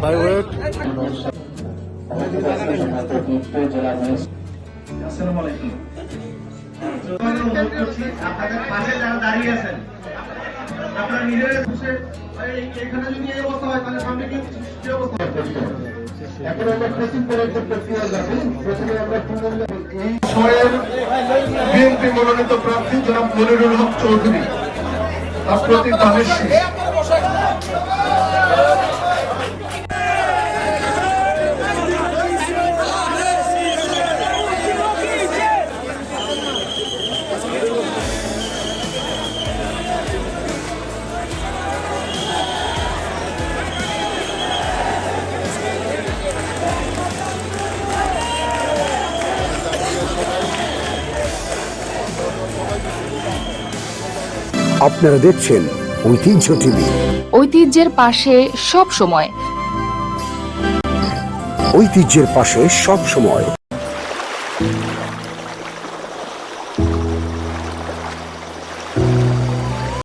ভাই ওয়েট। আসসালামু আলাইকুম। আপনাদের পাশে যারা দাঁড়িয়ে আছেন আপনারা নিজেরা বসে এখানে যদি এই অবস্থা হয় তাহলে সামনে কি অবস্থা হবে? এখন আমরা কোচিং করার যে প্রক্রিয়া যাবে, প্রথমে আমরা এই সময়ের বিএনপি মনোনীত প্রার্থী জনাব মনিরুল হক চৌধুরী তার প্রতি দানের শেষ। আপনারা দেখছেন ঐতিহ্য টিভি। ঐতিহ্যের পাশে সব সময়। ঐতিহ্যের পাশে সব সময়।